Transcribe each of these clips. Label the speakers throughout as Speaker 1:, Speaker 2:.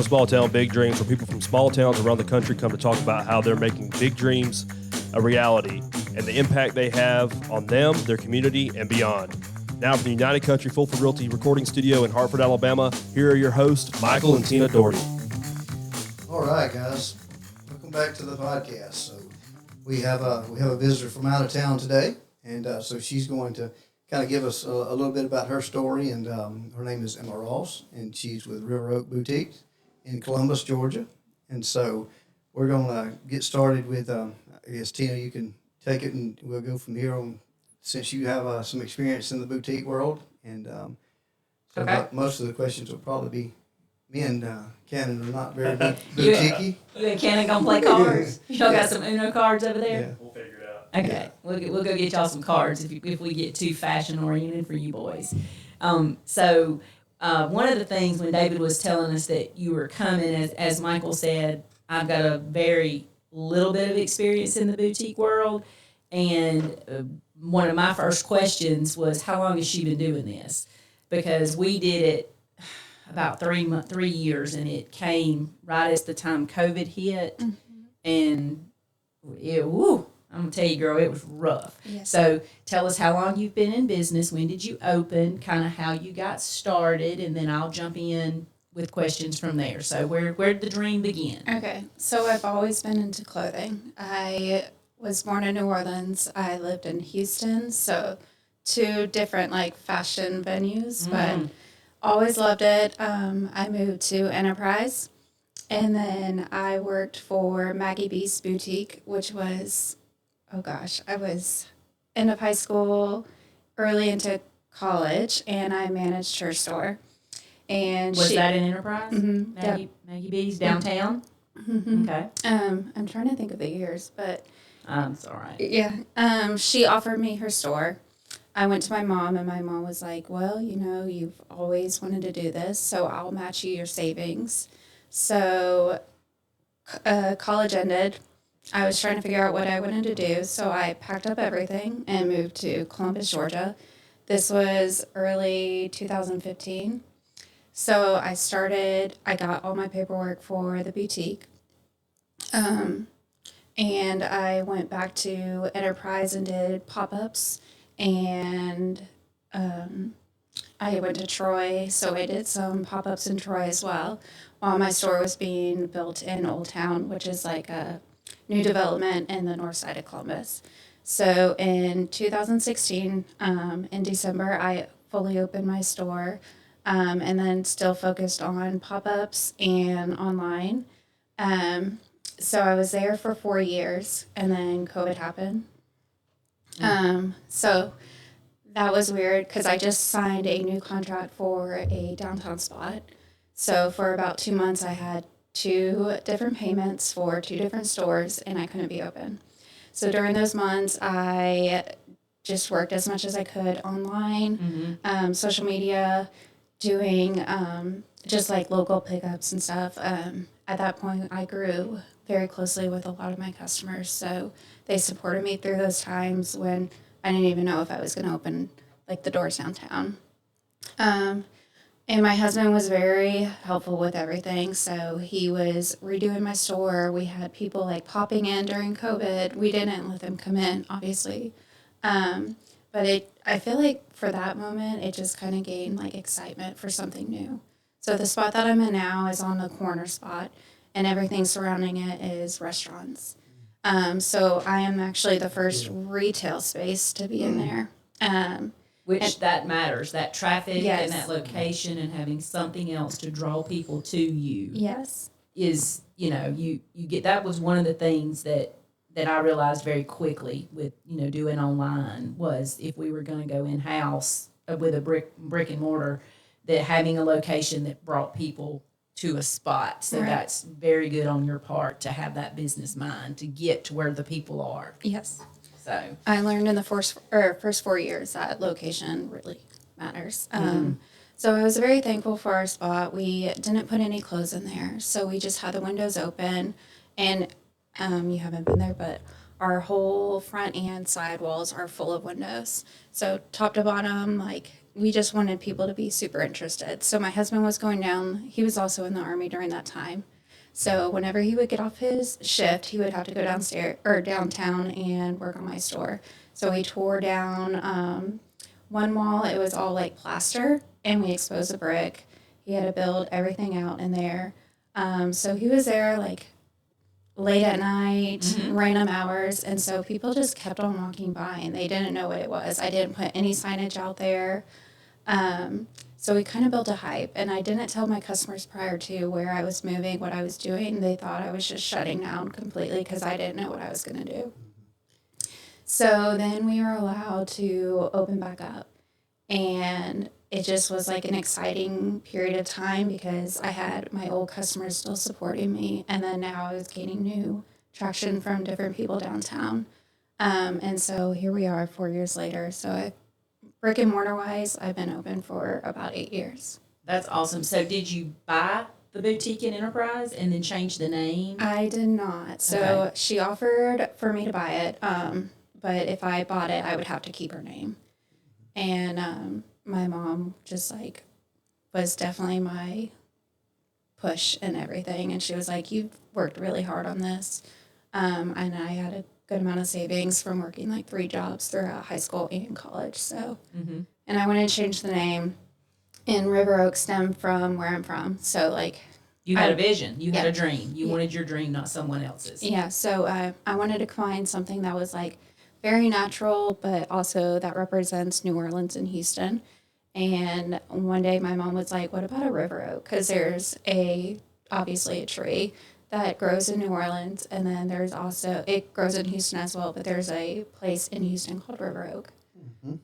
Speaker 1: Small Town Big Dreams, where people from small towns around the country come to talk about how they're making big dreams a reality and the impact they have on them, their community, and beyond. Now from the United Country Fulford Realty recording studio in Hartford, Alabama, here are your hosts, Michael and Tina Doherty.
Speaker 2: All right, guys. Welcome back to the podcast. So we have a visitor from out of town today, and so she's going to kind of give us a little bit about her story. And her name is Emma Ross, and she's with River Oak Boutique in Columbus, Georgia. And so we're going to get started with, I guess, Tina, you can take it, and we'll go from here on, since you have some experience in the boutique world. And so
Speaker 3: Okay.
Speaker 2: most of the questions will probably be, me and Cannon are not very boutique-y.
Speaker 3: You and Cannon gonna play cards? Y'all got some Uno cards over there?
Speaker 2: Yeah.
Speaker 1: We'll figure it out.
Speaker 3: Okay,
Speaker 2: Yeah.
Speaker 3: we'll go get y'all some cards if we get too fashion oriented for you boys. So one of the things when David was telling us that you were coming, as Michael said, I've got a very little bit of experience in the boutique world, and one of my first questions was, how long has she been doing this? Because we did it about 3 years, and it came right as the time COVID hit, and I'm gonna tell you, girl, it was rough.
Speaker 4: Yes.
Speaker 3: So tell us how long you've been in business. When did you open? Kind of how you got started, and then I'll jump in with questions from there. So where did the dream begin?
Speaker 4: Okay, so I've always been into clothing. I was born in New Orleans. I lived in Houston, so two different fashion venues, but always loved it. I moved to Enterprise, and then I worked for Maggie B's Boutique, which was, I was end of high school, early into college, and I managed her store. And
Speaker 3: Was that in Enterprise?
Speaker 4: Yep.
Speaker 3: Maggie B's downtown? Okay.
Speaker 4: I'm trying to think of the years, but
Speaker 3: It's all right.
Speaker 4: yeah. She offered me her store. I went to my mom, and my mom was like, well, you've always wanted to do this, so I'll match you your savings. So college ended. I was trying to figure out what I wanted to do, so I packed up everything and moved to Columbus, Georgia. This was early 2015. So I got all my paperwork for the boutique. And I went back to Enterprise and did pop-ups. And I went to Troy, so I did some pop-ups in Troy as well, while my store was being built in Old Town, which is like a new development in the north side of Columbus. So in 2016, in December, I fully opened my store, and then still focused on pop-ups and online. So I was there for 4 years, and then COVID happened. So that was weird because I just signed a new contract for a downtown spot. So for about 2 months, I had 2 different payments for 2 different stores, and I couldn't be open. So during those months, I just worked as much as I could online, social media, doing just local pickups and stuff. At that point, I grew very closely with a lot of my customers, so they supported me through those times when I didn't even know if I was going to open the doors downtown. And my husband was very helpful with everything, so he was redoing my store. We had people popping in during COVID. We didn't let them come in, obviously. But I feel like for that moment, it just kind of gained excitement for something new. So the spot that I'm in now is on the corner spot, and everything surrounding it is restaurants. So I am actually the first retail space to be in there.
Speaker 3: Which that matters, that traffic
Speaker 4: Yes.
Speaker 3: and that location and having something else to draw people to you
Speaker 4: Yes.
Speaker 3: is, you get, that was one of the things that I realized very quickly with, doing online was if we were going to go in-house with a brick and mortar, that having a location that brought people to a spot. So
Speaker 4: Right.
Speaker 3: that's very good on your part to have that business mind to get to where the people are.
Speaker 4: Yes.
Speaker 3: So
Speaker 4: I learned in the first 4 years that location really matters. So I was very thankful for our spot. We didn't put any clothes in there, so we just had the windows open. And you haven't been there, but our whole front and side walls are full of windows. So top to bottom, we just wanted people to be super interested. So my husband was going down. He was also in the Army during that time. So whenever he would get off his shift, he would have to go downstairs or downtown and work on my store. So we tore down one wall. It was all like plaster, and we exposed a brick. He had to build everything out in there. So he was there like late at night, random hours, and so people just kept on walking by, and they didn't know what it was. I didn't put any signage out there. So we kind of built a hype, and I didn't tell my customers prior to where I was moving, what I was doing. They thought I was just shutting down completely because I didn't know what I was going to do. So then we were allowed to open back up, and it just was like an exciting period of time because I had my old customers still supporting me, and then now I was gaining new traction from different people downtown. And so here we are 4 years later. So brick and mortar wise, I've been open for about 8 years.
Speaker 3: That's awesome. So did you buy the boutique and enterprise and then change the name?
Speaker 4: I did not. So
Speaker 3: Okay.
Speaker 4: she offered for me to buy it, but if I bought it, I would have to keep her name. And my mom just like was definitely my push and everything. And she was like, "You've worked really hard on this." And I had a good amount of savings from working like 3 jobs throughout high school and college. So, and I went and changed the name. And River Oak stemmed from where I'm from. So like,
Speaker 3: You had a vision. You had
Speaker 4: Yeah.
Speaker 3: a dream. You wanted your dream, not someone else's.
Speaker 4: yeah. So I wanted to find something that was like very natural, but also that represents New Orleans and Houston. And one day my mom was like, "What about a river oak? Because there's obviously a tree that grows in New Orleans, and then there's also, it grows in Houston as well, but there's a place in Houston called River Oak."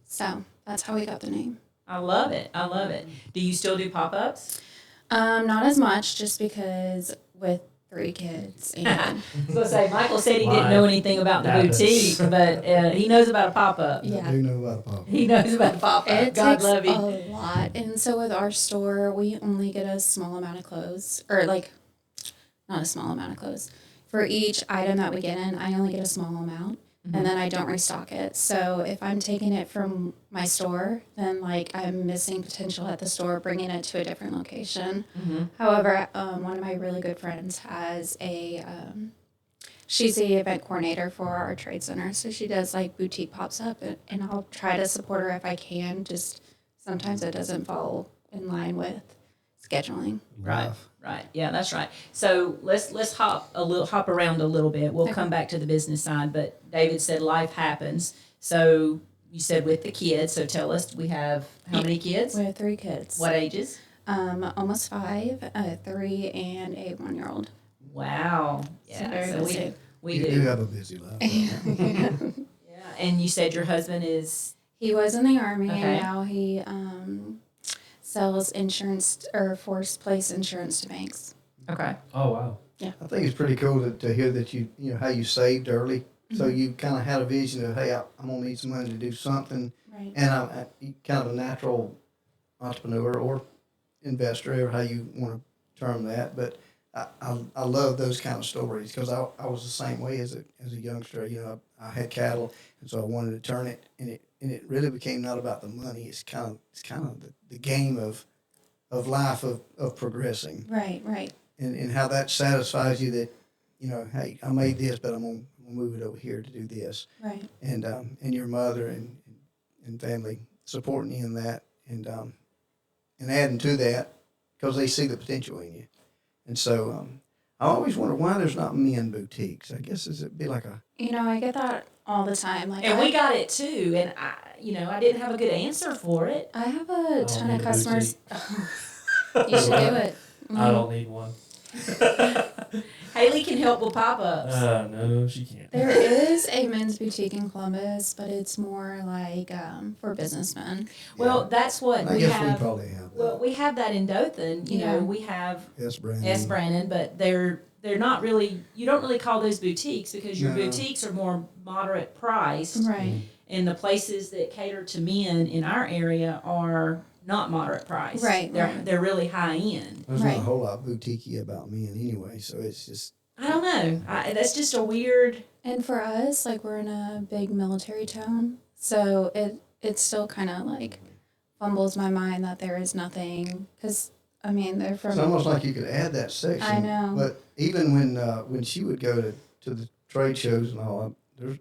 Speaker 4: So that's how we got the name.
Speaker 3: I love it. I love it. Do you still do pop-ups?
Speaker 4: Not as much, just because with 3 kids. And
Speaker 3: I was going to say, Michael said he didn't
Speaker 5: Why?
Speaker 3: know anything about the
Speaker 5: Happens.
Speaker 3: boutique, but he knows about a pop-up.
Speaker 2: I
Speaker 4: yeah.
Speaker 2: do know about a pop.
Speaker 3: He knows about a pop-up.
Speaker 4: It
Speaker 3: God
Speaker 4: takes
Speaker 3: love
Speaker 4: a
Speaker 3: him.
Speaker 4: lot. And so with our store, we only get a small amount of clothes, or like, not a small amount of clothes. For each item that we get in, I only get a small amount, and then I don't restock it. So if I'm taking it from my store, then like I'm missing potential at the store, bringing it to a different location. However, one of my really good friends has she's the event coordinator for our trade center. So she does like boutique pops up, and I'll try to support her if I can. Just sometimes it doesn't fall in line with scheduling.
Speaker 3: Right,
Speaker 2: Life.
Speaker 3: right. Yeah, that's right. So let's hop around a little bit. We'll come back to the business side, but David said life happens. So you said with the kids. So tell us, we have how many kids?
Speaker 4: We have 3 kids.
Speaker 3: What ages?
Speaker 4: Almost 5, 3, and a 1-year-old.
Speaker 3: Wow. Yeah.
Speaker 4: very
Speaker 3: So
Speaker 4: busy.
Speaker 3: we
Speaker 2: You
Speaker 3: do.
Speaker 2: do have a busy life.
Speaker 3: Yeah. And you said your husband is.
Speaker 4: He was in the Army,
Speaker 3: Okay.
Speaker 4: and now he sells insurance or forced place insurance to banks.
Speaker 3: Okay.
Speaker 5: Oh, wow.
Speaker 2: I think it's pretty cool to hear that you know how you saved early. So you kind of had a vision of, hey, I'm gonna need some money to do something,
Speaker 4: Right.
Speaker 2: and I'm kind of a natural entrepreneur or investor, or how you want to term that. But I love those kind of stories because I was the same way as a youngster. You know, I had cattle, and so I wanted to turn it, and it really became not about the money. It's kind of the game of life of progressing,
Speaker 4: Right, right.
Speaker 2: and how that satisfies you that, you know, hey, I made this, but I'm gonna move it over here to do this,
Speaker 4: Right.
Speaker 2: and your mother and family supporting you in that, and adding to that because they see the potential in you, and so I always wonder why there's not men boutiques. I guess it'd be like a
Speaker 4: You know, I get that all the time. Like,
Speaker 3: And we got it too. And I didn't have a good answer for it.
Speaker 4: I have a ton
Speaker 5: need
Speaker 4: of
Speaker 5: a
Speaker 4: customers. You should do it.
Speaker 5: I don't need one.
Speaker 3: Haley can help with pop-ups.
Speaker 5: No, she can't.
Speaker 4: There is a men's boutique in Columbus, but it's more like for businessmen.
Speaker 3: Well, that's what
Speaker 2: I
Speaker 3: we
Speaker 2: guess
Speaker 3: have.
Speaker 2: we probably have that.
Speaker 3: Well, we have that in Dothan. You
Speaker 4: Yeah.
Speaker 3: know, we have
Speaker 2: Yes, Brandon.
Speaker 3: S. Brandon, but they're not really. You don't really call those boutiques because your
Speaker 2: No.
Speaker 3: boutiques are more moderate priced,
Speaker 4: Right.
Speaker 3: and the places that cater to men in our area are not moderate priced.
Speaker 4: Right,
Speaker 3: They're
Speaker 4: right.
Speaker 3: they're really high end.
Speaker 2: There's
Speaker 4: Right.
Speaker 2: not a whole lot boutique-y about men anyway, so it's just
Speaker 3: I don't know. That's just a weird.
Speaker 4: And for us, like we're in a big military town, so it's still kind of like fumbles my mind that there is nothing, because, I mean, they're
Speaker 2: It's
Speaker 4: from,
Speaker 2: almost like you could add that section.
Speaker 4: I know.
Speaker 2: But even when she would go to the trade shows and all, there's,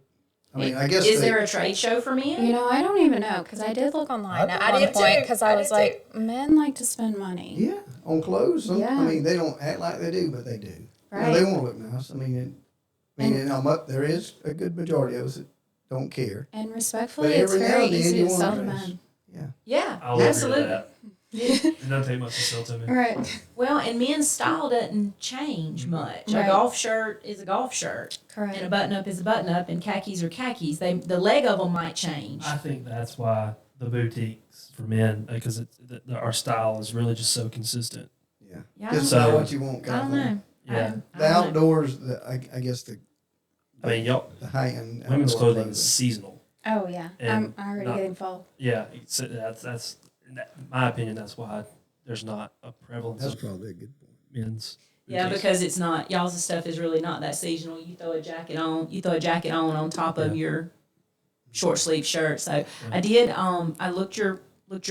Speaker 2: I mean, I guess
Speaker 3: Is there a trade show for men?
Speaker 4: you know, I don't even know, because I did look online at one point, because I was like, men like to spend money.
Speaker 2: yeah, on clothes.
Speaker 4: Yeah.
Speaker 2: I mean, they don't act like they do, but they do. You know,
Speaker 4: Right.
Speaker 2: they want to look nice. I mean, there is a good majority of us that don't care.
Speaker 4: And respectfully,
Speaker 2: But
Speaker 4: it's
Speaker 2: every now
Speaker 4: very
Speaker 2: and then
Speaker 4: easy
Speaker 2: you
Speaker 4: to
Speaker 2: wanna
Speaker 4: sell to
Speaker 2: dress.
Speaker 4: men.
Speaker 2: Yeah.
Speaker 3: Yeah,
Speaker 5: I'll agree with
Speaker 3: absolutely.
Speaker 5: that. It doesn't take much to sell to me.
Speaker 4: Right.
Speaker 3: Well, and men's style doesn't change much.
Speaker 4: Right.
Speaker 3: A golf shirt is a golf shirt, and a
Speaker 4: Correct.
Speaker 3: button up is a button up, and khakis are khakis. The leg of them might change.
Speaker 5: I think that's why the boutiques for men, because our style is really just so consistent.
Speaker 2: Yeah.
Speaker 3: Yeah,
Speaker 2: Just
Speaker 5: I don't
Speaker 2: know
Speaker 5: know.
Speaker 2: what you want.
Speaker 3: I don't know.
Speaker 5: Yeah.
Speaker 3: I
Speaker 2: The
Speaker 3: don't know.
Speaker 2: outdoors, I guess
Speaker 5: I mean,
Speaker 2: the high end
Speaker 5: women's
Speaker 2: outdoor
Speaker 5: clothing is seasonal.
Speaker 4: Oh, yeah.
Speaker 5: And
Speaker 4: I'm already
Speaker 5: not-
Speaker 4: getting full.
Speaker 5: Yeah, that's in my opinion. That's why there's not a prevalence
Speaker 2: That's
Speaker 5: of
Speaker 2: probably a good point.
Speaker 5: men's.
Speaker 3: Yeah,
Speaker 5: boutiques.
Speaker 3: because it's not y'all's stuff is really not that seasonal. You throw a jacket on top of your short sleeve shirt. So I did. I looked your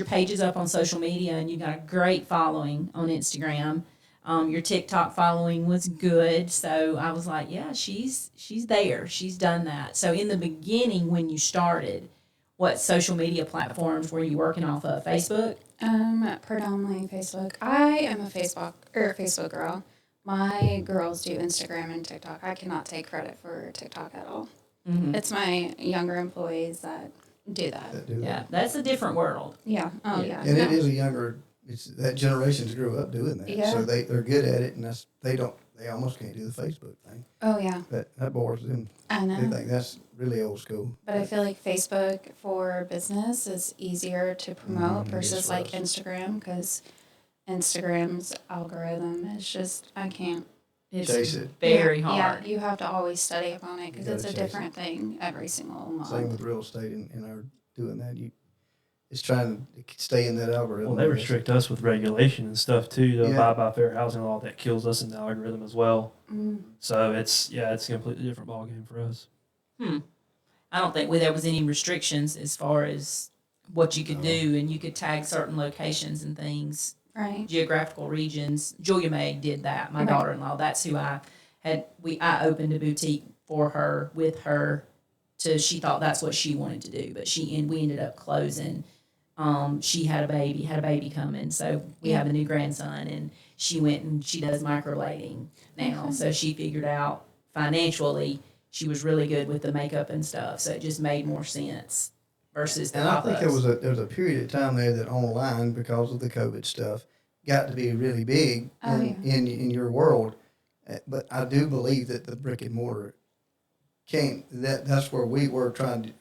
Speaker 3: pages up on social media, and you got a great following on Instagram. Your TikTok following was good, so I was like, yeah, she's there. She's done that. So in the beginning, when you started, what social media platforms were you working off of? Facebook.
Speaker 4: Predominantly Facebook. I am a Facebook girl. My girls do Instagram and TikTok. I cannot take credit for TikTok at all.
Speaker 3: Mm-hmm.
Speaker 4: It's my younger employees that do that.
Speaker 2: That do
Speaker 3: Yeah, that's a different world.
Speaker 4: Yeah. Oh, yeah.
Speaker 2: And it
Speaker 4: No.
Speaker 2: is a younger. It's that generations grew up doing that,
Speaker 4: Yeah.
Speaker 2: so they're good at it, and they almost can't do the Facebook thing.
Speaker 4: Oh, yeah.
Speaker 2: But that bores them.
Speaker 4: I
Speaker 2: They
Speaker 4: know.
Speaker 2: think that's really old school.
Speaker 4: But I feel like Facebook for business is easier to promote versus
Speaker 2: yes,
Speaker 4: like
Speaker 2: yes.
Speaker 4: Instagram, because Instagram's algorithm is just, I can't.
Speaker 3: It's
Speaker 2: Chase it.
Speaker 3: very
Speaker 4: Yeah,
Speaker 3: hard.
Speaker 4: you have to always study up on it, because
Speaker 2: You
Speaker 4: it's a
Speaker 2: gotta chase
Speaker 4: different thing every single month.
Speaker 2: Same with real estate and our doing that. It's trying to stay in that algorithm.
Speaker 5: Well, they restrict us with regulation and stuff too. To
Speaker 2: Yeah.
Speaker 5: abide by fair housing law, that kills us in the algorithm as well.
Speaker 4: Mm.
Speaker 5: So it's a completely different ballgame for us.
Speaker 3: I don't think there was any restrictions as far as what you could do, and you could tag certain locations and things,
Speaker 4: Right.
Speaker 3: geographical regions. Julia May did that. My
Speaker 4: Right.
Speaker 3: daughter-in-law. That's who I had. I opened a boutique for her with her. She thought that's what she wanted to do, but we ended up closing. She had a baby coming, so we have a new grandson, and she went and she does microblading now.
Speaker 4: Okay.
Speaker 3: So she figured out financially she was really good with the makeup and stuff, so it just made more sense versus the
Speaker 2: And I think
Speaker 3: pop-ups.
Speaker 2: there was a period of time there that online, because of the COVID stuff, got to be really big
Speaker 4: Oh,
Speaker 2: in your world. But I do believe that the brick and mortar came. That's where we were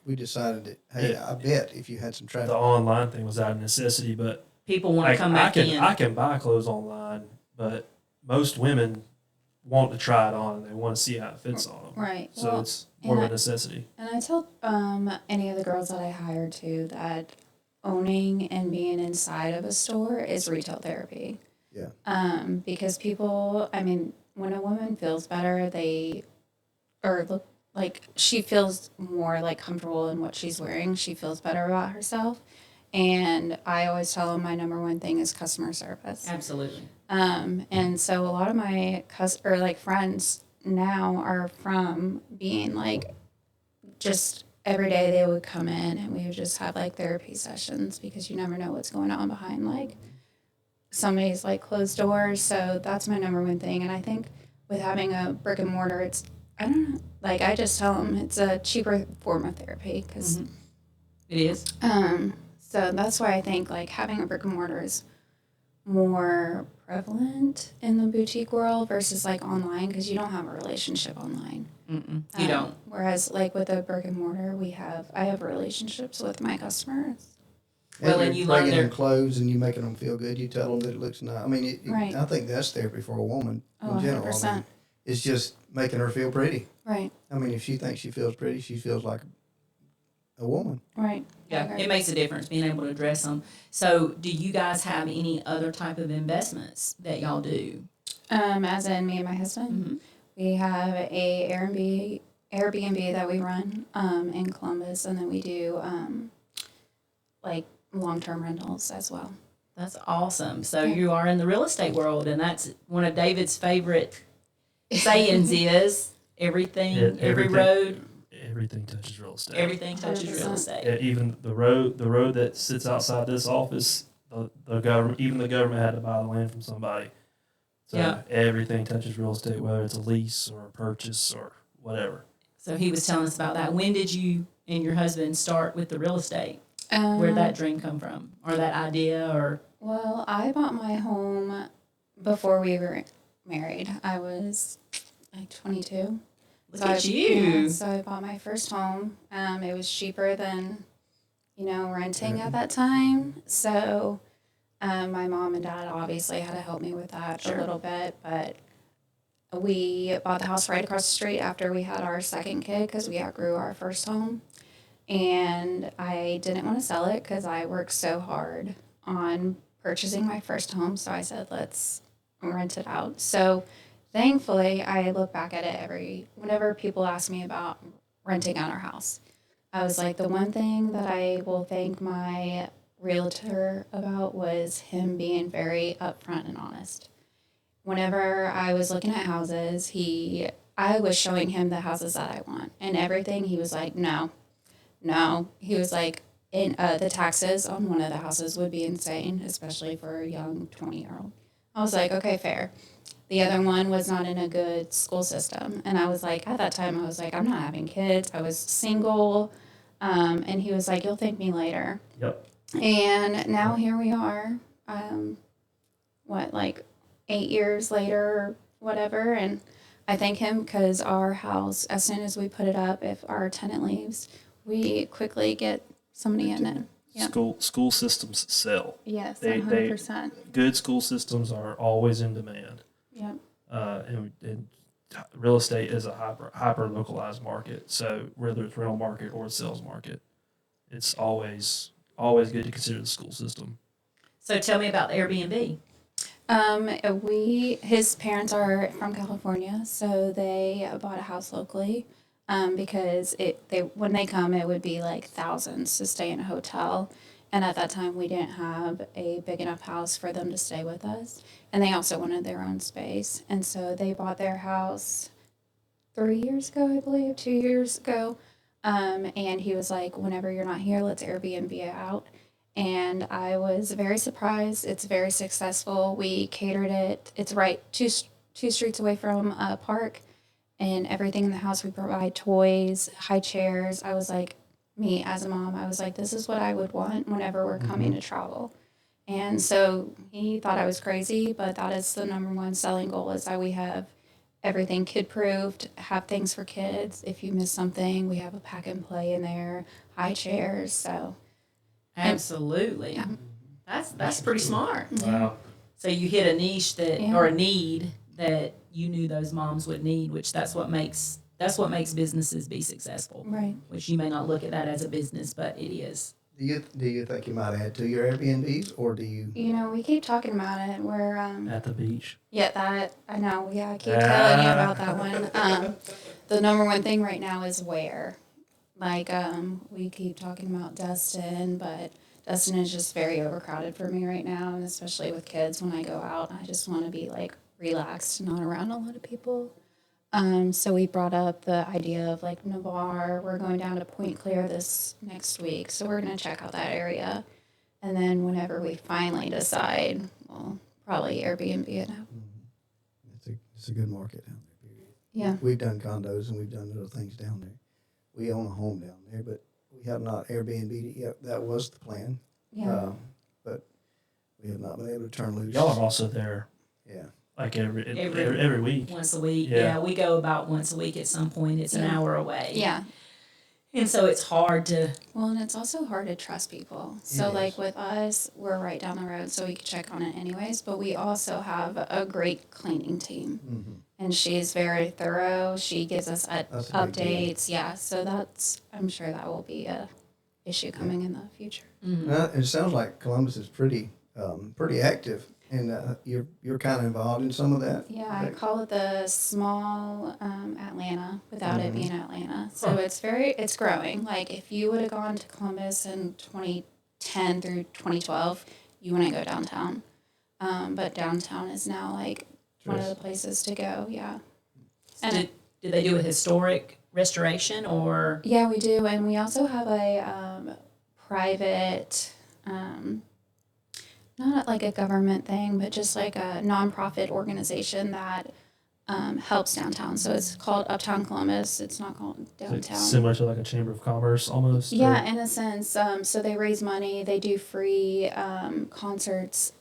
Speaker 2: we decided that, hey, I bet if you had some traffic.
Speaker 5: The online thing was out of necessity, but
Speaker 3: People want to come back in.
Speaker 5: I can buy clothes online, but most women want to try it on and they want to see how it fits on them.
Speaker 4: Right.
Speaker 5: So
Speaker 4: Well,
Speaker 5: it's more of
Speaker 4: and
Speaker 5: a necessity.
Speaker 4: And I tell any of the girls that I hire too that owning and being inside of a store is retail therapy.
Speaker 2: Yeah.
Speaker 4: Because people, I mean, when a woman feels better, look like she feels more like comfortable in what she's wearing. She feels better about herself. And I always tell them my number one thing is customer service.
Speaker 3: Absolutely.
Speaker 4: And so a lot of my friends now are from being like, just every day they would come in and we would just have like therapy sessions, because you never know what's going on behind like somebody's like closed doors. So that's my number one thing. And I think with having a brick and mortar, I don't know, like I just tell them it's a cheaper form of therapy, because
Speaker 3: It is.
Speaker 4: so that's why I think like having a brick and mortar is more prevalent in the boutique world versus like online, because you don't have a relationship online.
Speaker 3: You don't.
Speaker 4: Whereas like with a brick and mortar, I have relationships with my customers.
Speaker 3: Well, and
Speaker 2: you're
Speaker 3: you learn
Speaker 2: bringing
Speaker 3: their-
Speaker 2: them clothes and you making them feel good. You tell them that it looks nice. I mean,
Speaker 4: Right.
Speaker 2: I think that's therapy for a woman
Speaker 4: Oh,
Speaker 2: in general. I
Speaker 4: 100%.
Speaker 2: mean, it's just making her feel pretty.
Speaker 4: Right,
Speaker 2: I mean, if she thinks she feels pretty, she feels like a woman.
Speaker 4: right.
Speaker 3: Yeah,
Speaker 4: Okay.
Speaker 3: it makes a difference being able to dress them. So, do you guys have any other type of investments that y'all do?
Speaker 4: As in me and my husband, we have a Airbnb that we run in Columbus, and then we do like long-term rentals as well.
Speaker 3: That's awesome. So you are in the real estate world, and that's one of David's favorite sayings is everything, every road,
Speaker 5: Everything touches real estate.
Speaker 3: everything touches real
Speaker 4: 100%.
Speaker 3: estate.
Speaker 5: Even the road that sits outside this office, the government, even the government had to buy the land from somebody. So
Speaker 3: Yeah.
Speaker 5: everything touches real estate, whether it's a lease or a purchase or whatever.
Speaker 3: So he was telling us about that. When did you and your husband start with the real estate? Where'd that dream come from, or that idea, or?
Speaker 4: Well, I bought my home before we were married. I was like 22.
Speaker 3: Look at you.
Speaker 4: So I bought my first home. It was cheaper than, renting at that time. So my mom and dad obviously had to help me with that a little bit. But we bought the house right across the street after we had our second kid because we outgrew our first home. And I didn't want to sell it because I worked so hard on purchasing my first home. So I said, let's rent it out. So thankfully, I look back at it whenever people ask me about renting out our house. I was like, the one thing that I will thank my realtor about was him being very upfront and honest. Whenever I was looking at houses, I was showing him the houses that I want and everything. He was like, no. He was like, the taxes on one of the houses would be insane, especially for a young 20-year-old. I was like, okay, fair. The other one was not in a good school system. And I was like, at that time, I was like, I'm not having kids. I was single. And he was like, you'll thank me later.
Speaker 5: Yep.
Speaker 4: And now here we are, 8 years later or whatever. And I thank him because our house, as soon as we put it up, if our tenant leaves, we quickly get somebody in it. Yep.
Speaker 5: School systems sell.
Speaker 4: Yes,
Speaker 5: They
Speaker 4: 100%.
Speaker 5: Good school systems are always in demand.
Speaker 4: Yep.
Speaker 5: And real estate is a hyper localized market. So whether it's rental market or sales market, it's always good to consider the school system.
Speaker 3: So tell me about the Airbnb.
Speaker 4: His parents are from California, so they bought a house locally. Because when they come, it would be like thousands to stay in a hotel. And at that time, we didn't have a big enough house for them to stay with us. And they also wanted their own space. And so they bought their house 3 years ago, I believe, 2 years ago. And he was like, whenever you're not here, let's Airbnb it out. And I was very surprised. It's very successful. We catered it. It's right two streets away from a park. And everything in the house, we provide toys, high chairs. I was like, me as a mom, I was like, this is what I would want whenever we're coming to travel. And so he thought I was crazy, but that is the number one selling goal is that we have everything kid-proofed, have things for kids. If you miss something, we have a pack and play in there, high chairs. So
Speaker 3: Absolutely.
Speaker 4: Yeah.
Speaker 3: That's pretty smart.
Speaker 5: Wow.
Speaker 3: So you hit a niche
Speaker 4: Yeah.
Speaker 3: or a need that you knew those moms would need, which that's what makes businesses be successful.
Speaker 4: Right.
Speaker 3: Which you may not look at that as a business, but it is.
Speaker 2: Do you think you might add to your Airbnbs, or do you?
Speaker 4: We keep talking about it. We're
Speaker 5: At the beach.
Speaker 4: yeah, that I know. Yeah, I keep telling you about that one. The number one thing right now is where. We keep talking about Destin, but Destin is just very overcrowded for me right now, and especially with kids when I go out, I just want to be relaxed, not around a lot of people. So we brought up the idea of Navarre. We're going down to Point Clear this next week, so we're going to check out that area. And then whenever we finally decide, we'll probably Airbnb it out.
Speaker 2: It's a good market down there. Period.
Speaker 4: Yeah.
Speaker 2: We've done condos and we've done other things down there. We own a home down there, but we have not Airbnb'd it yet. That was the plan.
Speaker 4: Yeah.
Speaker 2: But we have not been able to turn loose.
Speaker 5: Y'all are also there
Speaker 2: Yeah.
Speaker 5: like every week.
Speaker 3: Once a week.
Speaker 5: Yeah.
Speaker 3: Yeah, we go about once a week at some point. It's an
Speaker 4: Yeah.
Speaker 3: hour away.
Speaker 4: Yeah.
Speaker 3: And so it's hard to.
Speaker 4: Well, and it's also hard to trust people. So,
Speaker 2: It is.
Speaker 4: with us, we're right down the road, so we can check on it anyways. But we also have a great cleaning team.
Speaker 2: Mm-hmm.
Speaker 4: And she's very thorough. She gives us
Speaker 2: That's a big deal.
Speaker 4: updates. Yeah, so I'm sure that will be a issue coming in the future.
Speaker 2: It sounds like Columbus is pretty active, and you're kind of involved in some of that.
Speaker 4: Yeah, I call it the small Atlanta without it being Atlanta. So it's growing. If you would have gone to Columbus in 2010 through 2012, you wouldn't go downtown. But downtown is now like one of the places to go. Yeah. And
Speaker 3: Did they do a historic restoration or?
Speaker 4: yeah, we do. And we also have a private, not like a government thing, but just like a nonprofit organization that helps downtown. So it's called Uptown Columbus. It's not called downtown.
Speaker 5: Similar to like a chamber of commerce almost.
Speaker 4: Yeah,
Speaker 5: or-
Speaker 4: in a sense. So they raise money. They do free concerts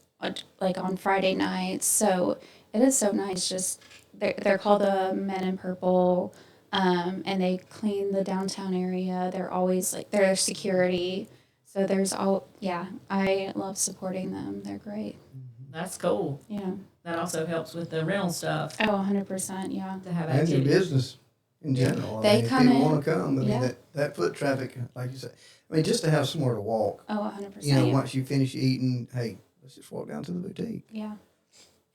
Speaker 4: like on Friday nights. So it is so nice. Just they're called the Men in Purple, and they clean the downtown area. They're always like they're security. So there's I love supporting them. They're great.
Speaker 3: That's cool.
Speaker 4: Yeah.
Speaker 3: That also helps with the rental stuff
Speaker 4: Oh, 100%. Yeah.
Speaker 3: to have
Speaker 2: And your
Speaker 3: activities.
Speaker 2: business in general.
Speaker 4: They
Speaker 2: if
Speaker 4: come
Speaker 2: people
Speaker 4: in,
Speaker 2: want to come. I
Speaker 4: yeah.
Speaker 2: mean, that foot traffic, like you said. I mean, just to have somewhere to walk.
Speaker 4: Oh, 100%.
Speaker 2: You know,
Speaker 4: yeah.
Speaker 2: once you finish eating, hey, let's just walk down to the boutique.
Speaker 4: Yeah.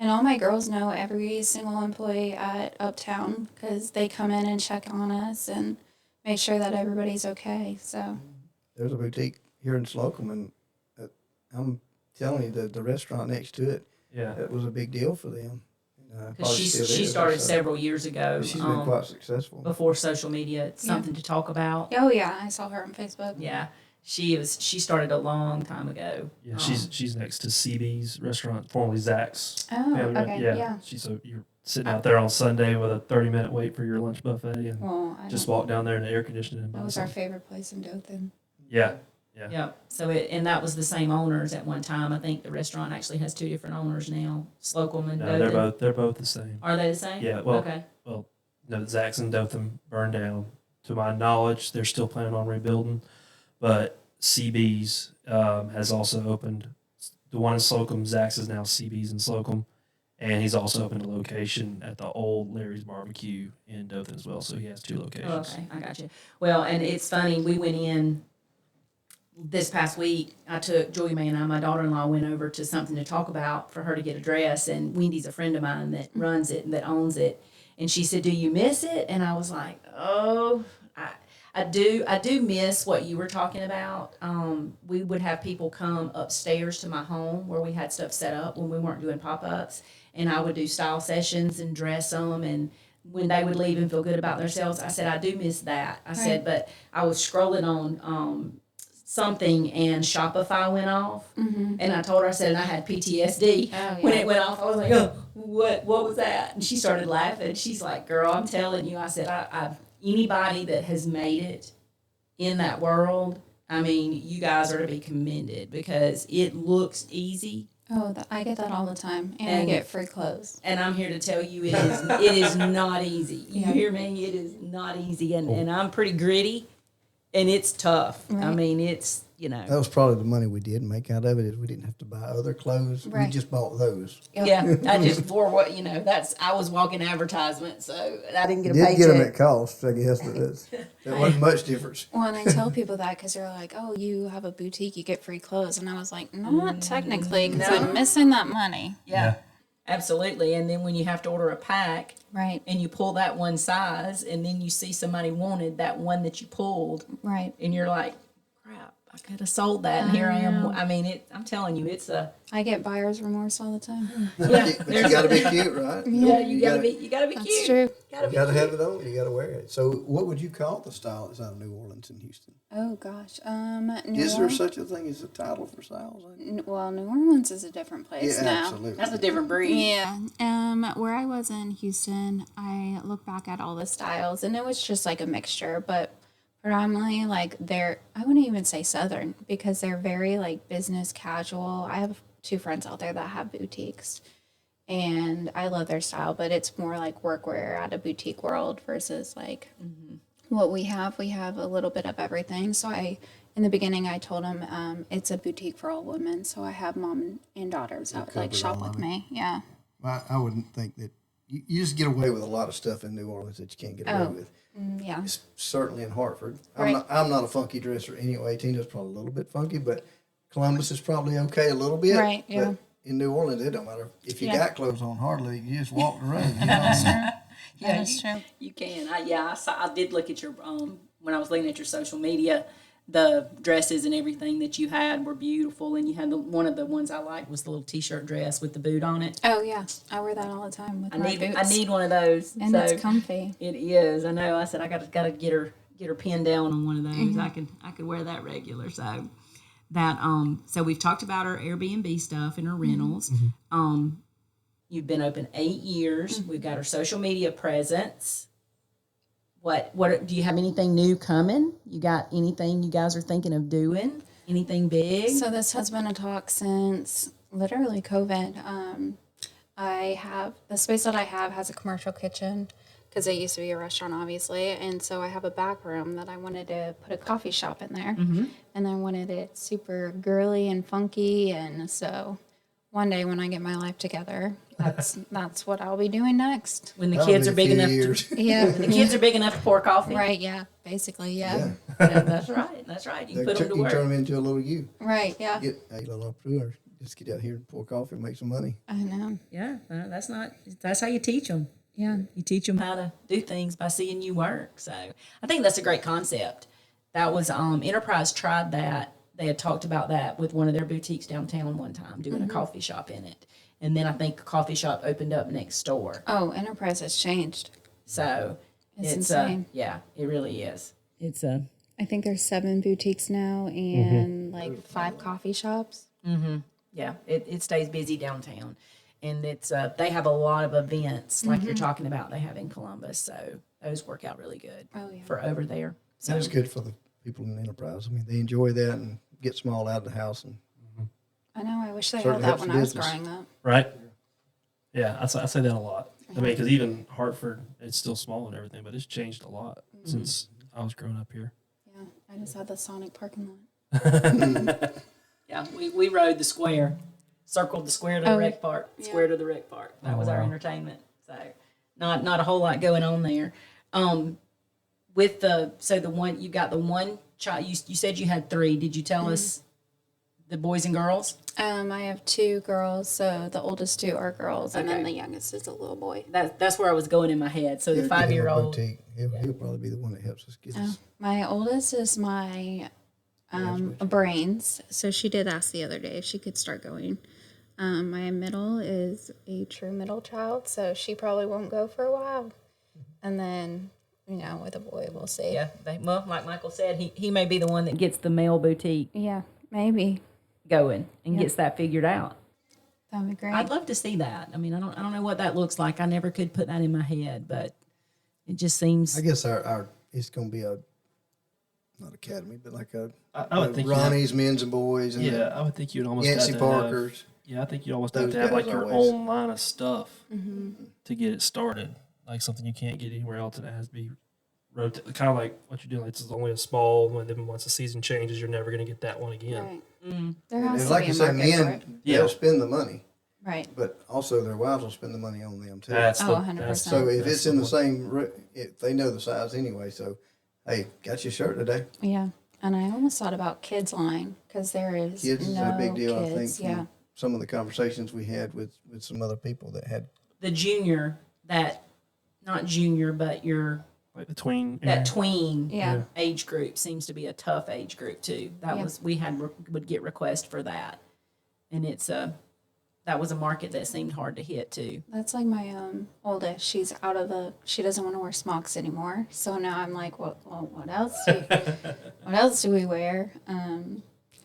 Speaker 4: And all my girls know every single employee at Uptown because they come in and check on us and make sure that everybody's okay. So,
Speaker 2: There's a boutique here in Slocum, and I'm telling you, the restaurant next to it,
Speaker 5: Yeah.
Speaker 2: it was a big deal for them.
Speaker 3: Because she started several years ago.
Speaker 2: She's been quite successful.
Speaker 3: Before social media. It's something to talk about.
Speaker 4: oh, yeah, I saw her on Facebook.
Speaker 3: Yeah. She started a long time ago.
Speaker 5: Yeah, she's next to CB's restaurant, formerly Zach's.
Speaker 4: Oh,
Speaker 5: family.
Speaker 4: okay. Yeah.
Speaker 5: You're sitting out there on Sunday with a 30-minute wait for your lunch buffet and
Speaker 4: Well,
Speaker 5: just walk down there in the air conditioning. and buy
Speaker 4: that was our
Speaker 5: something.
Speaker 4: favorite place in Dothan.
Speaker 5: Yeah.
Speaker 3: Yeah. So and that was the same owners at one time. I think the restaurant actually has two different owners now, Slocum and
Speaker 5: No,
Speaker 3: Dothan.
Speaker 5: they're both the same.
Speaker 3: Are they the same?
Speaker 5: Yeah, well-
Speaker 3: Okay.
Speaker 5: No, Zach's and Dothan burned down. To my knowledge, they're still planning on rebuilding, but CB's has also opened. The one in Slocum, Zach's is now CB's in Slocum, and he's also opened a location at the old Larry's Barbecue in Dothan as well. So he has two
Speaker 3: Oh,
Speaker 5: locations.
Speaker 3: okay. I got you. Well, and it's funny. We went in this past week. I took Joey May and my daughter-in-law went over to something to talk about for her to get a dress. And Wendy's a friend of mine that runs it and that owns it. And she said, "Do you miss it?" And I was like, "Oh, I do miss what you were talking about. We would have people come upstairs to my home where we had stuff set up when we weren't doing pop-ups, and I would do style sessions and dress them. And when they would leave and feel good about themselves, I said I do miss that. I said, but I was scrolling on something and Shopify went off, and I told her, I said, and I had PTSD when it went off. I was like, oh, what was that? And she started laughing. She's like, "Girl, I'm telling you," I said, I anybody that has made it in that world, I mean, you guys are to be commended because it looks easy.
Speaker 4: Oh, I get that all the time. And I get free clothes.
Speaker 3: And I'm here to tell you it is not easy. You
Speaker 4: Yeah.
Speaker 3: hear me? It is not easy. And I'm pretty gritty and it's tough. I
Speaker 4: Right.
Speaker 3: mean, it's, you know.
Speaker 2: That was probably the money we did make out of it. Is we didn't have to buy other clothes. We
Speaker 4: Right.
Speaker 2: just bought those.
Speaker 4: Yep.
Speaker 3: Yeah, I just for what I was walking advertisement, so I didn't get a
Speaker 2: Did
Speaker 3: paycheck.
Speaker 2: get them at cost, I guess, but that wasn't much difference.
Speaker 4: Well, and I tell people that because they're like, "Oh, you have a boutique, you get free clothes," and I was like, "Not technically, because
Speaker 3: No.
Speaker 4: I'm missing that money."
Speaker 3: Yeah, absolutely. And then when you have to order a pack
Speaker 4: Right,
Speaker 3: and you pull that one size, and then you see somebody wanted that one that you pulled,
Speaker 4: right.
Speaker 3: and you're like, "Crap, I could have sold that." And here I am. I mean, I'm telling you, it's a
Speaker 4: I get buyer's remorse all the time.
Speaker 3: yeah.
Speaker 2: But you got to be cute, right?
Speaker 3: Yeah, you gotta be
Speaker 4: That's
Speaker 3: cute.
Speaker 4: true.
Speaker 3: Gotta
Speaker 2: You
Speaker 3: be
Speaker 2: got to
Speaker 3: cute.
Speaker 2: have it on. You got to wear it. So, what would you call the style that's out of New Orleans and Houston?
Speaker 4: Oh gosh, New
Speaker 2: Is there
Speaker 4: Orleans.
Speaker 2: such a thing as a title for styles?
Speaker 4: Well, New Orleans is a different place
Speaker 2: Yeah,
Speaker 4: now.
Speaker 2: absolutely.
Speaker 3: That's a different breed.
Speaker 4: Yeah. Where I was in Houston, I look back at all the styles, and it was just like a mixture, but predominantly like I wouldn't even say Southern because they're very like business casual. I have two friends out there that have boutiques, and I love their style, but it's more like workwear at a boutique world versus like what we have. We have a little bit of everything. So in the beginning, I told them it's a boutique for all women. So I have mom and daughters that would like
Speaker 2: covered
Speaker 4: shop
Speaker 2: all
Speaker 4: with
Speaker 2: of it.
Speaker 4: me. Yeah.
Speaker 2: I wouldn't think that you just get away with a lot of stuff in New Orleans that you can't get away with.
Speaker 4: Yeah.
Speaker 2: It's certainly in Hartford.
Speaker 4: Right.
Speaker 2: I'm not a funky dresser anyway. Tina's probably a little bit funky, but Columbus is probably okay a little bit.
Speaker 4: Right, yeah.
Speaker 2: But in New Orleans, it don't matter. If you
Speaker 4: Yeah.
Speaker 2: got clothes on hardly, you just walk the road. You know?
Speaker 3: Yeah,
Speaker 4: That's true.
Speaker 3: you can. I did look at your when I was looking at your social media. the dresses and everything that you had were beautiful, and you had one of the ones I liked was the little t-shirt dress with the boot on it.
Speaker 4: Oh yeah, I wear that all the time with my boots.
Speaker 3: I need one of those,
Speaker 4: and
Speaker 3: so
Speaker 4: it's comfy.
Speaker 3: it is. I know. I said I gotta get her pinned down on one of those. I could wear that regular. So that so we've talked about our Airbnb stuff and our rentals. You've been open 8 years. We've got our social media presence. What do you have anything new coming? You got anything you guys are thinking of doing? Anything big?
Speaker 4: So this has been a talk since literally COVID. I have the space that I have has a commercial kitchen because it used to be a restaurant, obviously, and so I have a back room that I wanted to put a coffee shop in there, and I wanted it super girly and funky, and so one day when I get my life together, that's what I'll be doing next.
Speaker 3: When the
Speaker 2: That'll
Speaker 3: kids
Speaker 2: be
Speaker 3: are
Speaker 2: a
Speaker 3: big
Speaker 2: few
Speaker 3: enough
Speaker 2: years.
Speaker 4: Yeah,
Speaker 3: the kids are big enough to pour coffee.
Speaker 4: right. Yeah, basically, yeah.
Speaker 3: Yeah, that's right. That's right. You put them to
Speaker 2: You turn
Speaker 3: work.
Speaker 2: them into a little you.
Speaker 4: Right. Yeah,
Speaker 2: Get a little entrepreneur. Just get out here and pour coffee and make some money.
Speaker 4: I know.
Speaker 3: Yeah, that's how you teach them.
Speaker 4: Yeah.
Speaker 3: You teach them how to do things by seeing you work. So I think that's a great concept. That was Enterprise tried that. They had talked about that with one of their boutiques downtown one time, doing a coffee shop in it. And then I think a coffee shop opened up next door.
Speaker 4: Oh, Enterprise has changed.
Speaker 3: So
Speaker 4: It's insane.
Speaker 3: Yeah, it really is. It's
Speaker 4: I think there's 7 boutiques now and like 5 coffee shops.
Speaker 3: yeah, it stays busy downtown. And it's they have a lot of events like you're talking about they have in Columbus. So those work out really good for over there. So
Speaker 2: That's good for the people in the enterprise. I mean, they enjoy that and get small out of the house. And
Speaker 4: I know. I wish they
Speaker 2: Certainly
Speaker 4: had that
Speaker 2: helps
Speaker 4: when
Speaker 2: the
Speaker 4: I was
Speaker 2: business.
Speaker 4: growing up.
Speaker 5: Right? Yeah, I say that a lot. I mean, because even Hartford, it's still small and everything, but it's changed a lot since I was growing up here.
Speaker 4: Yeah, I just had the Sonic parking lot.
Speaker 3: yeah, we rode the square, circled the square to the rec park, square to the rec park. That was our entertainment. So not a whole lot going on there. With the one you got the one child. You said you had 3. Did you tell us the boys and girls?
Speaker 4: I have 2 girls, so the oldest 2 are girls, and then the youngest is a little boy.
Speaker 3: That's where I was going in my head. So the
Speaker 2: He'll get him a
Speaker 3: 5-year-old.
Speaker 2: boutique. He'll probably be the one that helps us get us.
Speaker 4: My oldest is my brains, so she did ask the other day if she could start going. My middle is a true middle child, so she probably won't go for a while. And then, with a boy, we'll see.
Speaker 3: Yeah, like Michael said, he may be the one that gets the male boutique
Speaker 4: Yeah, maybe.
Speaker 3: going and gets that figured out.
Speaker 4: That'd be great.
Speaker 3: I'd love to see that. I mean, I don't know what that looks like. I never could put that in my head, but it just seems.
Speaker 2: I guess our it's going to be a not academy, but like a
Speaker 5: I would think you'd have-
Speaker 2: Ronnie's men's and boys and
Speaker 5: Yeah, I would think you'd almost have
Speaker 2: Yancy
Speaker 5: to
Speaker 2: Parker's.
Speaker 5: I think you almost have
Speaker 2: Those
Speaker 5: to have like
Speaker 2: guys
Speaker 5: your
Speaker 2: always.
Speaker 5: own line of stuff to get it started. Like something you can't get anywhere else, and it has to be rotated. Kind of like what you're doing. Like, it's only a small one. Then once the season changes, you're never going to get that one again.
Speaker 4: Right. There has
Speaker 2: And
Speaker 4: to
Speaker 2: like
Speaker 4: be
Speaker 2: you
Speaker 4: a
Speaker 2: said,
Speaker 4: market for it.
Speaker 2: men
Speaker 5: Yeah.
Speaker 2: they'll spend the money,
Speaker 4: Right.
Speaker 2: but also their wives will spend the money on them too.
Speaker 5: That's
Speaker 4: Oh,
Speaker 5: the
Speaker 4: 100%.
Speaker 5: that's
Speaker 2: So if
Speaker 5: that's
Speaker 2: it's in the
Speaker 5: one.
Speaker 2: same, if they know the size anyway. So, hey, got your shirt today.
Speaker 4: Yeah. And I almost thought about kids line because there is
Speaker 2: Kids is
Speaker 4: no
Speaker 2: a big deal.
Speaker 4: kids.
Speaker 2: I think from
Speaker 4: Yeah.
Speaker 2: some of the conversations we had with some other people that had.
Speaker 3: The junior, not junior, but
Speaker 5: like the tween.
Speaker 3: that tween
Speaker 4: Yeah.
Speaker 3: age group seems to be a tough age group too. That
Speaker 4: Yeah.
Speaker 3: was would get requests for that, and that was a market that seemed hard to hit too.
Speaker 4: That's like my oldest. She's she doesn't want to wear smocks anymore. So now I'm like, what else? What else do we wear?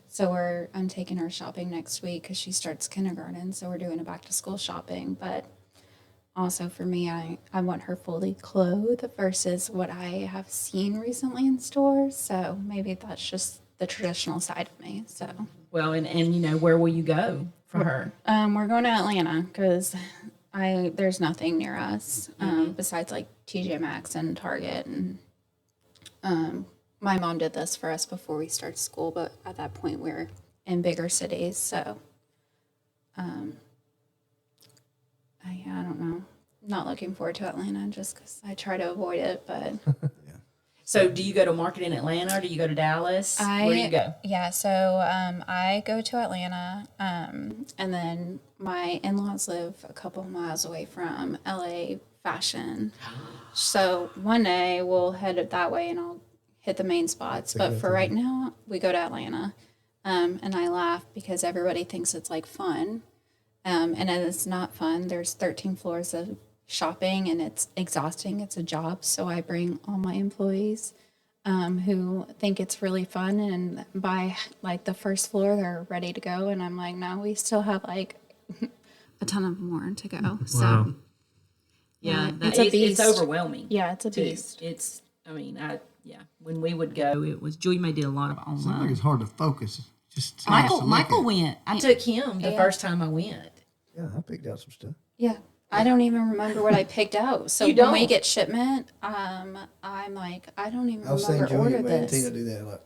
Speaker 4: So I'm taking her shopping next week because she starts kindergarten. So we're doing a back to school shopping. But also for me, I want her fully clothed versus what I have seen recently in stores. So maybe that's just the traditional side of me. So
Speaker 3: Well, and where will you go for her?
Speaker 4: we're going to Atlanta because there's nothing near us besides like TJ Maxx and Target, and my mom did this for us before we started school, but at that point we're in bigger cities, so I don't know. Not looking forward to Atlanta just because I try to avoid it, but
Speaker 3: So, do you go to market in Atlanta or do you go to Dallas? Where do you go?
Speaker 4: Yeah, so I go to Atlanta, and then my in-laws live a couple miles away from LA Fashion. So one day we'll head that way, and I'll hit the main spots.
Speaker 2: Take
Speaker 4: But
Speaker 2: it
Speaker 4: for
Speaker 2: to
Speaker 4: right now, we go to Atlanta. And I laugh because everybody thinks it's like fun. And it's not fun. There's 13 floors of shopping and it's exhausting. It's a job. So I bring all my employees who think it's really fun. And by like the first floor, they're ready to go. And I'm like, no, we still have like a ton of more to go. So
Speaker 3: Yeah,
Speaker 4: it's a beast.
Speaker 3: It's overwhelming.
Speaker 4: Yeah, it's a
Speaker 3: too.
Speaker 4: beast.
Speaker 3: It's, when we would go, it was, Julie May did a lot of
Speaker 6: Seems like
Speaker 3: online.
Speaker 6: it's hard to focus. Just
Speaker 3: Michael went. I took him the first time I went.
Speaker 2: Yeah, I picked out some stuff.
Speaker 4: Yeah. I don't even remember what I picked out. So
Speaker 3: You
Speaker 4: when we
Speaker 3: don't?
Speaker 4: get shipment, I'm like, I don't even
Speaker 2: I was saying,
Speaker 4: remember
Speaker 2: Julia,
Speaker 4: order
Speaker 2: man, Tina
Speaker 4: this.
Speaker 2: do that. Like,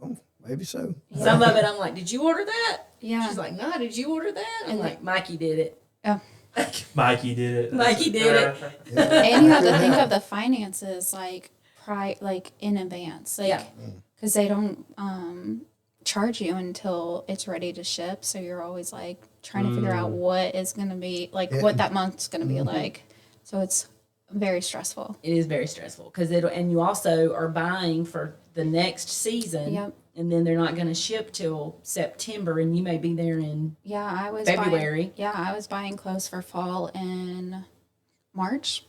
Speaker 2: oh, maybe so.
Speaker 3: Some of it, I'm like, did you order that?
Speaker 4: Yeah.
Speaker 3: She's like, no, did you order that? I'm
Speaker 4: And
Speaker 3: like, Mikey did it.
Speaker 4: Oh.
Speaker 5: Mikey did it.
Speaker 3: Mikey did it.
Speaker 4: And you have to think of the finances like in advance, like
Speaker 3: Yeah.
Speaker 4: because they don't charge you until it's ready to ship. So you're always like trying to figure out what is going to be like what that month's going to be like. So it's very stressful.
Speaker 3: It is very stressful because and you also are buying for the next season.
Speaker 4: Yep.
Speaker 3: And then they're not going to ship till September, and you may be there in
Speaker 4: Yeah, I was
Speaker 3: February.
Speaker 4: I was buying clothes for fall in March.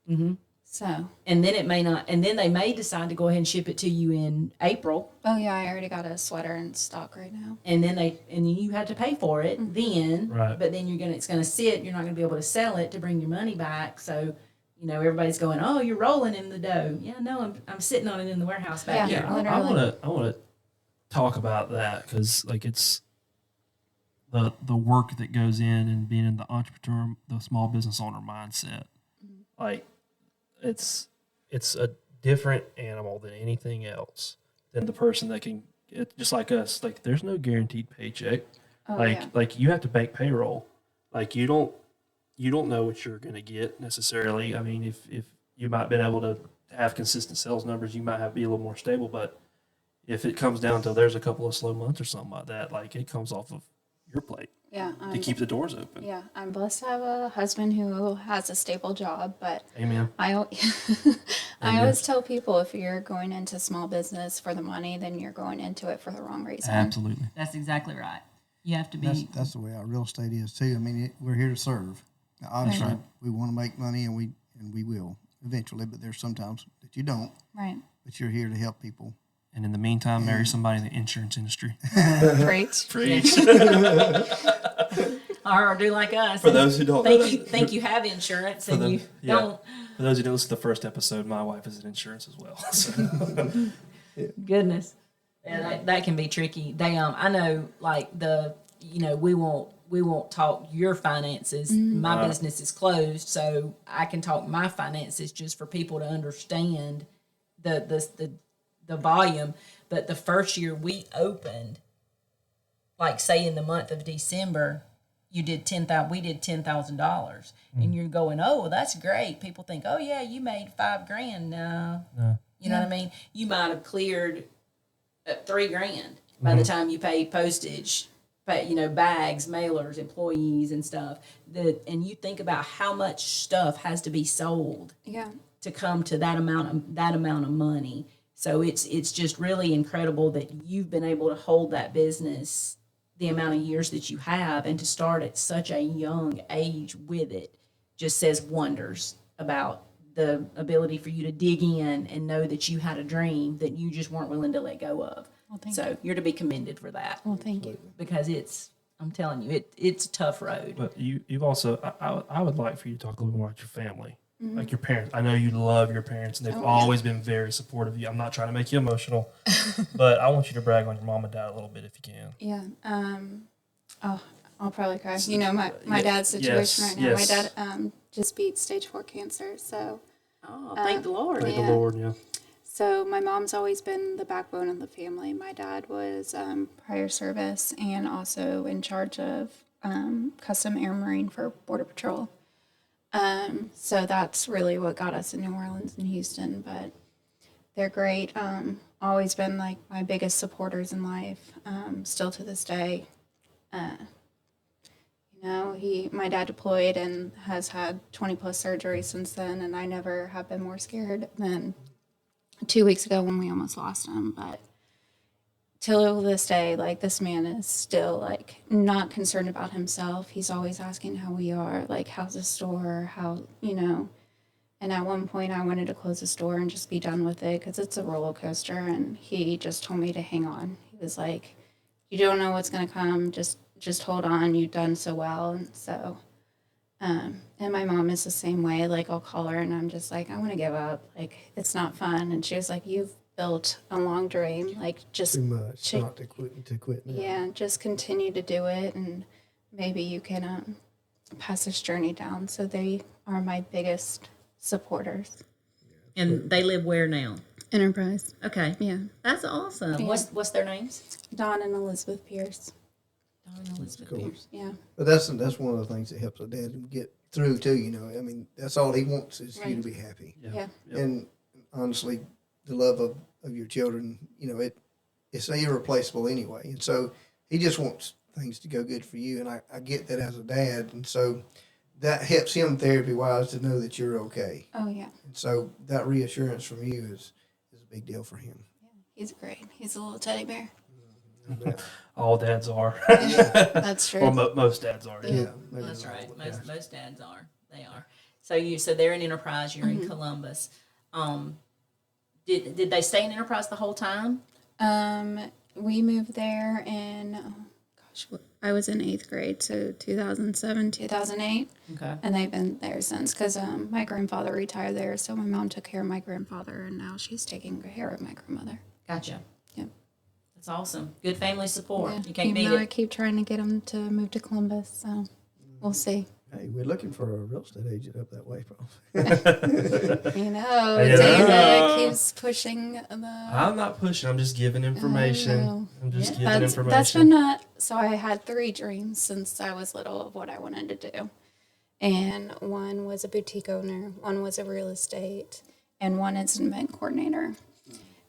Speaker 3: Mm-hmm.
Speaker 4: So.
Speaker 3: And then it may not, and then they may decide to go ahead and ship it to you in April,
Speaker 4: Oh yeah, I already got a sweater in stock right now.
Speaker 3: and then you have to pay for it then.
Speaker 5: Right.
Speaker 3: But then it's going to sit. You're not going to be able to sell it to bring your money back. So, everybody's going, "Oh, you're rolling in the dough." Yeah, no, I'm sitting on it in the warehouse back
Speaker 4: Yeah.
Speaker 3: here.
Speaker 5: I
Speaker 4: Literally.
Speaker 5: want to talk about that because like it's the work that goes in and being in the entrepreneur, the small business owner mindset. Like it's a different animal than anything else than the person that can just like us. Like there's no guaranteed paycheck.
Speaker 4: Oh,
Speaker 5: like
Speaker 4: yeah.
Speaker 5: like you have to bank payroll. Like you don't know what you're going to get necessarily. I mean, if you might have been able to have consistent sales numbers, you might be a little more stable. But if it comes down to there's a couple of slow months or something like that, like it comes off of your plate
Speaker 4: Yeah.
Speaker 5: to keep the doors open.
Speaker 4: Yeah, I'm blessed to have a husband who has a stable job, but
Speaker 5: Amen.
Speaker 4: I always tell people if you're going into small business for the money, then you're going into it for the wrong reason.
Speaker 5: Absolutely.
Speaker 3: That's exactly right. You have to be.
Speaker 6: That's the way our real estate is too. I mean, we're here to serve. Now, obviously, we want to make money, and we will eventually. But there's sometimes that you don't.
Speaker 4: Right.
Speaker 6: But you're here to help people.
Speaker 5: And in the meantime, marry somebody in the insurance industry.
Speaker 4: Great.
Speaker 5: Preach.
Speaker 3: Or do like us.
Speaker 1: For those who don't
Speaker 3: think you have insurance and you
Speaker 5: yeah.
Speaker 3: don't.
Speaker 5: For those who didn't listen to the first episode, my wife is in insurance as well. So.
Speaker 3: Goodness, yeah, that can be tricky. They I know like we won't talk your finances. My business is closed, so I can talk my finances just for people to understand the volume. But the first year we opened, like say in the month of December, we did $10,000, and you're going, oh, well, that's great. People think, oh yeah, you made $5,000. No. You know what I mean? You might have cleared $3,000 by the time you pay postage, bags, mailers, employees, and stuff. And you think about how much stuff has to be sold
Speaker 4: Yeah.
Speaker 3: to come to that amount of money. So it's just really incredible that you've been able to hold that business the amount of years that you have, and to start at such a young age with it just says wonders about the ability for you to dig in and know that you had a dream that you just weren't willing to let go of.
Speaker 4: Well, thank
Speaker 3: So
Speaker 4: you.
Speaker 3: you're to be commended for that,
Speaker 4: Well, thank you.
Speaker 3: because I'm telling you, it's a tough road.
Speaker 5: But you've also, I would like for you to talk a little more about your family, like your parents. I know you love your parents, and they've always been very supportive of you. I'm not trying to make you emotional, but I want you to brag on your mom and dad a little bit if you can.
Speaker 4: Yeah. I'll probably cry. My dad's situation right now.
Speaker 5: yes.
Speaker 4: My dad just beat stage 4 cancer. So
Speaker 3: Oh, thank the Lord.
Speaker 5: Thank
Speaker 4: Yeah.
Speaker 5: the Lord, yeah.
Speaker 4: So my mom's always been the backbone of the family. My dad was prior service and also in charge of custom air marine for Border Patrol. So that's really what got us in New Orleans and Houston. But they're great. Always been like my biggest supporters in life. Still to this day. My dad deployed and has had 20 plus surgeries since then, and I never have been more scared than 2 weeks ago when we almost lost him. But till this day, like, this man is still, like, not concerned about himself. He's always asking how we are, like, how's the store, how, you know. And at one point, I wanted to close the store and just be done with it because it's a roller coaster. And he just told me to hang on. He was like, "You don't know what's gonna come. Just hold on. You've done so well." And so, and my mom is the same way. Like, I'll call her and I'm just like, "I want to give up. Like, it's not fun." And she was like, "You've built a long dream. Like, just
Speaker 2: Too much not to quit now.
Speaker 4: yeah, just continue to do it, and maybe you can pass this journey down." So they are my biggest supporters.
Speaker 3: And they live where now?
Speaker 4: Enterprise.
Speaker 3: Okay.
Speaker 4: Yeah.
Speaker 3: That's awesome.
Speaker 4: Yeah.
Speaker 3: What's their names?
Speaker 4: Dawn and Elizabeth Pierce.
Speaker 3: Dawn and Elizabeth
Speaker 2: Cool.
Speaker 3: Pierce.
Speaker 4: Yeah.
Speaker 2: But that's one of the things that helps a dad get through too. You know, I mean, that's all he wants is you to be happy.
Speaker 4: Yeah.
Speaker 2: And honestly, the love of your children, you know, it's irreplaceable anyway. And so he just wants things to go good for you. And I get that as a dad. And so that helps him therapy wise to know that you're okay.
Speaker 4: Oh, yeah.
Speaker 2: And so that reassurance from you is a big deal for him.
Speaker 4: He's great. He's a little teddy bear.
Speaker 5: All dads are.
Speaker 4: That's true.
Speaker 5: Or most dads are.
Speaker 2: Yeah,
Speaker 3: That's right. Most dads are. They are. So they're in Enterprise. You're in Columbus. Did they stay in Enterprise the whole time?
Speaker 4: We moved there in, I was in 8th grade, so 2007, 2008.
Speaker 3: Okay.
Speaker 4: And they've been there since because my grandfather retired there. So my mom took care of my grandfather, and now she's taking care of my grandmother.
Speaker 3: Gotcha.
Speaker 4: Yep.
Speaker 3: That's awesome. Good family support.
Speaker 4: Yeah.
Speaker 3: You can't beat
Speaker 4: Even though I
Speaker 3: it.
Speaker 4: keep trying to get them to move to Columbus, so we'll see.
Speaker 2: Hey, we're looking for a real estate agent up that way, probably.
Speaker 4: You know,
Speaker 5: I know.
Speaker 4: Dana keeps pushing the.
Speaker 5: I'm not pushing. I'm just giving information.
Speaker 4: know.
Speaker 5: I'm just
Speaker 3: Yeah.
Speaker 5: giving
Speaker 4: That's
Speaker 5: information.
Speaker 4: been so I had 3 dreams since I was little of what I wanted to do. And one was a boutique owner, one was a real estate, and one is an event coordinator.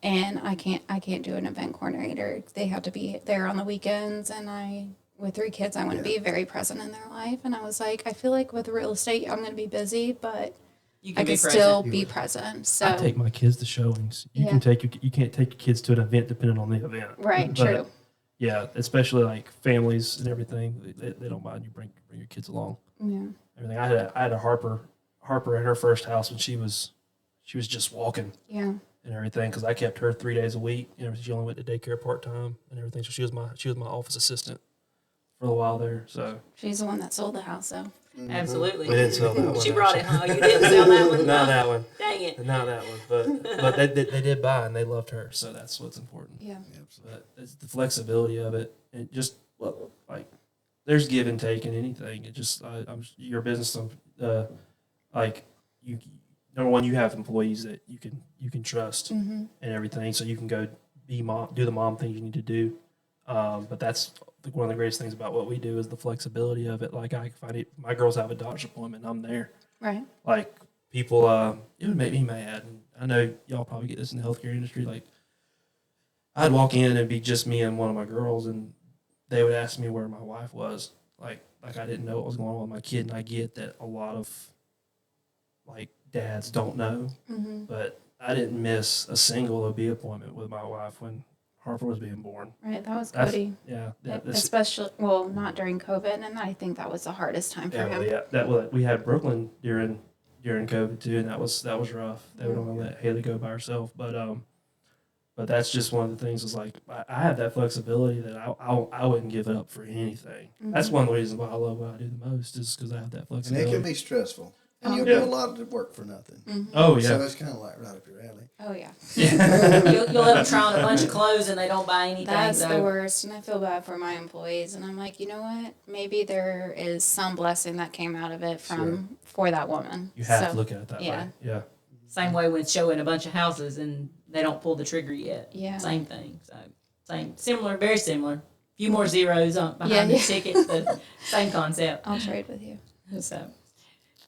Speaker 4: And I can't do an event coordinator. They have to be there on the weekends, and with 3 kids, I want to be very present in their life. And I was like, I feel like with real estate, I'm going to be busy, but
Speaker 3: You
Speaker 4: I
Speaker 3: can be
Speaker 4: can
Speaker 3: present.
Speaker 4: still be present. So
Speaker 5: I take my kids to showings. You
Speaker 4: Yeah.
Speaker 5: can you can't take your kids to an event depending on the event.
Speaker 4: right,
Speaker 5: But,
Speaker 4: true.
Speaker 5: Yeah, especially like families and everything. They don't mind you bring your kids along.
Speaker 4: Yeah.
Speaker 5: Everything. I had a Harper in her first house when she was just walking
Speaker 4: Yeah.
Speaker 5: and everything because I kept her 3 days a week. You know, she only went to daycare part time and everything. So she was my office assistant for a while there. So
Speaker 4: She's the one that sold the house, though.
Speaker 3: Absolutely.
Speaker 5: we didn't sell that one.
Speaker 3: She brought it,
Speaker 5: actually.
Speaker 3: huh? You didn't sell that one?
Speaker 5: Not that one.
Speaker 3: Dang it.
Speaker 5: Not that one. But they did buy and they loved her. So that's what's important.
Speaker 4: Yeah.
Speaker 5: But it's the flexibility of it, and just like there's give and take in anything. It just I'm your business. Like you, number one, you have employees that you can trust
Speaker 4: Mm-hmm.
Speaker 5: and everything, so you can go do the mom things you need to do. But that's one of the greatest things about what we do is the flexibility of it. Like I find it, my girls have a doctor's appointment, I'm there.
Speaker 4: Right.
Speaker 5: Like people, it would make me mad. And I know y'all probably get this in the healthcare industry. Like I'd walk in and it'd be just me and one of my girls, and they would ask me where my wife was. Like I didn't know what was going on with my kid, and I get that a lot of like dads don't know,
Speaker 4: Mm-hmm.
Speaker 5: but I didn't miss a single OB appointment with my wife when Harper was being born.
Speaker 4: Right. That was
Speaker 5: That's-
Speaker 4: Cody.
Speaker 5: Yeah, that's,
Speaker 4: Especially, well, not during COVID, and I think that was the hardest time for him.
Speaker 5: we had Brooklyn during COVID too, and that was rough. They would only let Haley go by herself, but that's just one of the things. Is like I have that flexibility that I wouldn't give it up for anything. That's one of the reasons why I love what I do the most is because I have that
Speaker 2: And
Speaker 5: flexibility.
Speaker 2: it can be stressful. And you'll
Speaker 5: Yeah.
Speaker 2: do a lot of work for nothing.
Speaker 5: Oh yeah,
Speaker 2: So it's kind of like right up your alley.
Speaker 4: Oh, yeah.
Speaker 3: You'll let them try on a bunch of clothes and they don't buy anything.
Speaker 4: That's
Speaker 3: so.
Speaker 4: the worst, and I feel bad for my employees. And I'm like, you know what? Maybe there is some blessing that came out of it for that woman.
Speaker 5: you have
Speaker 4: So,
Speaker 5: to look at it that
Speaker 4: yeah.
Speaker 5: way. Yeah,
Speaker 3: Same way with showing a bunch of houses and they don't pull the trigger yet.
Speaker 4: Yeah.
Speaker 3: Same thing. So similar, very similar. Few more zeros behind
Speaker 4: Yeah,
Speaker 3: the
Speaker 4: yeah.
Speaker 3: tickets, but same concept.
Speaker 4: I'll trade with you.
Speaker 3: So,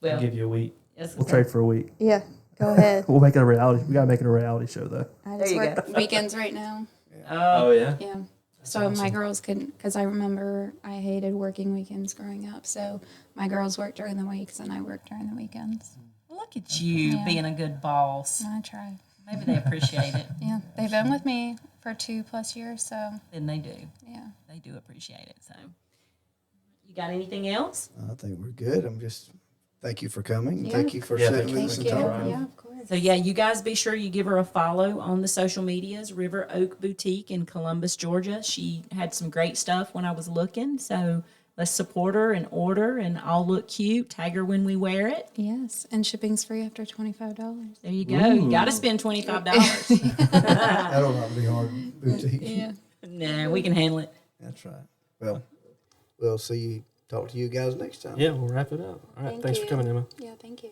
Speaker 5: I'll
Speaker 3: well,
Speaker 5: give you a week.
Speaker 3: yes,
Speaker 5: We'll trade for a week.
Speaker 4: Yeah, go ahead.
Speaker 5: We'll make it a reality. We gotta make it a reality show though.
Speaker 4: I
Speaker 3: There
Speaker 4: just
Speaker 3: you
Speaker 4: work
Speaker 3: go.
Speaker 4: weekends right now.
Speaker 5: Oh yeah.
Speaker 4: Yeah. So my girls couldn't, because I remember I hated working weekends growing up. So my girls work during the weeks and I work during the weekends.
Speaker 3: look at you
Speaker 4: Yeah.
Speaker 3: being a good boss.
Speaker 4: I try.
Speaker 3: Maybe they appreciate it.
Speaker 7: Yeah, they've been with me for 2+ years, so
Speaker 3: Then they do.
Speaker 7: yeah.
Speaker 3: They do appreciate it. So, you got anything else?
Speaker 2: I think we're good. Thank you for coming.
Speaker 4: Yeah.
Speaker 2: Thank you for
Speaker 5: Yeah,
Speaker 2: sitting
Speaker 5: thank
Speaker 2: with us
Speaker 4: Thank
Speaker 2: and
Speaker 4: you.
Speaker 2: talking.
Speaker 4: Yeah, of course.
Speaker 3: So yeah, you guys be sure you give her a follow on the social medias. River Oak Boutique in Columbus, Georgia. She had some great stuff when I was looking. So let's support her and order and all look cute. Tag her when we wear it.
Speaker 4: Yes, and shipping's free after $25.
Speaker 3: There you go. You got to spend $25.
Speaker 2: That'll not be hard. Boutique.
Speaker 4: Yeah.
Speaker 3: Nah, we can handle it.
Speaker 2: That's right. Well, we'll see you. Talk to you guys next time.
Speaker 5: Yeah, we'll wrap it up. All right.
Speaker 4: Thank
Speaker 5: Thanks
Speaker 4: you.
Speaker 5: for coming, Emma.
Speaker 4: Yeah, thank you.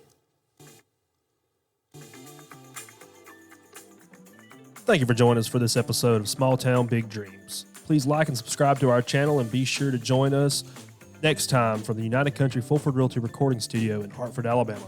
Speaker 1: Thank you for joining us for this episode of Small Town Big Dreams. Please like and subscribe to our channel and be sure to join us next time from the United Country Fulford Realty Recording Studio in Hartford, Alabama.